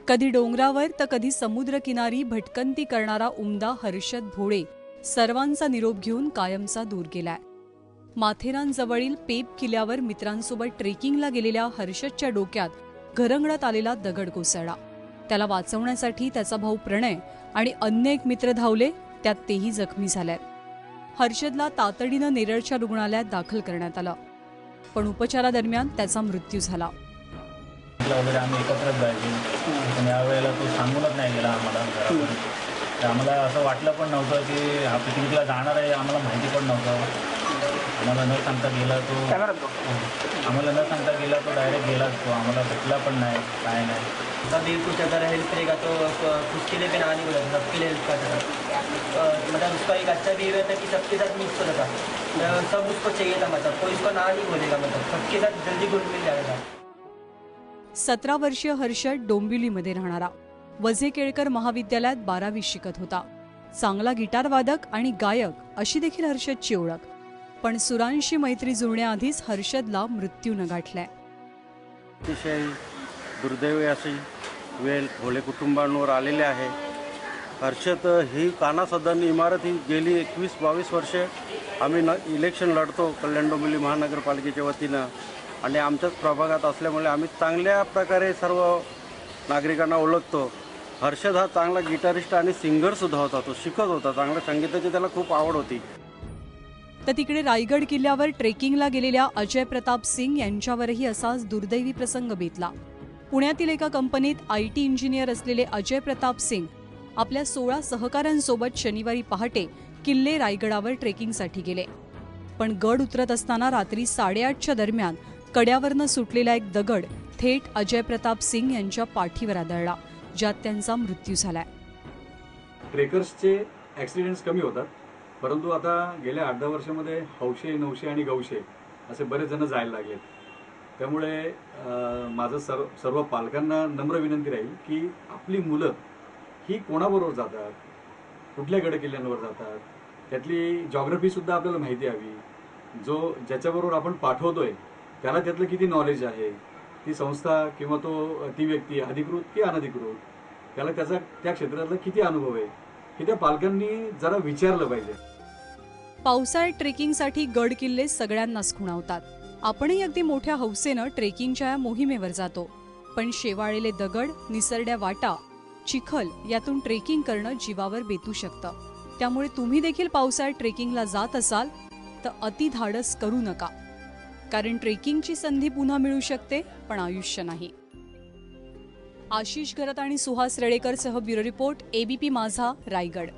कधी डोंगरावर तर कधी समुद्रकिनारी भटकंती करणारा उमदा हर्षद भोळे सर्वांचा निरोप घेऊन कायमचा दूर गेलाय। माथेरानजवळील पेप किल्ल्यावर मित्रांसोबत ट्रेकिंगला गेलेल्या हर्षदच्या डोक्यात घरंगळत आलेला दगड कोसळला। त्याला वाचवण्यासाठी त्याचा भाऊ प्रणय आणि अन्य एक मित्र धावले, त्यात तेही जखमी झाले। हर्षदला तातडीनं नेरळच्या रुग्णालयात दाखल करण्यात आलं, पण उपचारादरम्यान त्याचा मृत्यू झाला। वगैरे आम्ही एकत्रच जायचो, पण यावेळेला तो सांगूनच नाही गेला आम्हाला। आम्हाला असं वाटलं पण नव्हतं की हा पिकनिकला जाणार आहे, आम्हाला माहिती पण नव्हतं। आम्हाला न सांगता गेला तो डायरेक्ट गेलाच तो, आम्हाला भेटला पण नहीं काय नहीं। कभी कुछ अगर हेल्प करेगा तो उसके लिए भी ना नहीं बोला, सबके लिए हेल्प करता था। मतलब उसका एक अच्छा बिहेवियर था कि सबके साथ मिक्स होता था, सब उसको चाहिए था, मतलब कोई उसको ना नहीं बोलेगा, मतलब सबके साथ जल्दी घुल मिल जाएगा। 17 वर्षीय हर्षद डोंबिवलीमध्ये राहणारा, वझे केळकर महाविद्यालयात 12वी शिकत होता। चांगला गिटार वादक आणि गायक अशी देखील हर्षदची ओळख, पण सुरांशी मैत्री जुळण्याआधीच हर्षदला मृत्यूने गाठलाय। अतिशय दुर्दैवी अशी वेळ भोळे कुटुंबांवर आलेली आहे। हर्षद ही काना सदन इमारत ही गेली 21-22 वर्षे आम्ही इलेक्शन लढतो कल्याण डोंबिवली महानगरपालिकेच्या वतीनं, आणि आमच्याच प्रभागात असल्यामुळे आम्ही चांगल्या प्रकारे सर्व नागरिकांना ओळखतो। हर्षद हा चांगला गिटारिस्ट आणि सिंगरसुद्धा होता, तो शिकत होता, चांगल्या संगीताची त्याला खूप आवड होती। तर तिकडे रायगड किल्ल्यावर ट्रेकिंगला गेलेल्या अजय प्रताप सिंग यांच्यावरही असाच दुर्दैवी प्रसंग बेतला। पुण्यातील एका कंपनीत IT इंजिनियर असलेले अजय प्रताप सिंग आपल्या 16 सहकाऱ्यांसोबत शनिवारी पहाटे किल्ले रायगडावर ट्रेकिंगसाठी गेले, पण गड उतरत असताना रात्री 8:30च्या दरम्यान कड्यावरनं सुटलेला एक दगड थेट अजय प्रताप सिंग यांच्या पाठीवर आदळला, ज्यात त्यांचा मृत्यू झालाय। ट्रेकर्सचे ॲक्सिडेंट्स कमी होतात, परंतु आता गेल्या 8-10 वर्षामध्ये हौशे, नवशे आणि गौशे असे बरेच जण जायला लागले। त्यामुळे माझं सर्व पालकांना नम्र विनंती राहील की आपली मुलं ही कोणाबरोबर जातात, कुठल्या गडकिल्ल्यांवर जातात, त्यातली जॉग्राफी सुद्धा आपल्याला माहिती हवी। ज्याच्याबरोबर आपण पाठवतोय त्याला त्यातलं किती नॉलेज आहे, ती संस्था किंवा ती व्यक्ती अधिकृत की अनधिकृत, त्याला त्याचा त्या क्षेत्रातला किती अनुभव आहे, हे त्या पालकांनी जरा विचारलं पाहिजे। पावसाळ्यात ट्रेकिंगसाठी गड किल्ले सगळ्यांनाच खुणावतात। आपणही अगदी मोठ्या हौसेनं ट्रेकिंगच्या मोहिमेवर जातो, पण शेवाळलेले दगड, निसरड्या वाटा, चिखल यातून ट्रेकिंग करणं जीवावर बेतू शकतं। त्यामुळे तुम्ही देखील पावसाळ्यात ट्रेकिंगला जात असाल तर अति धाडस करू नका, कारण ट्रेकिंगची संधी पुन्हा मिळू शकते, पण आयुष्य नाही। आशिष घरत आणि सुहास रेडेकरसह ब्युरो रिपोर्ट, ABP माझा, रायगड।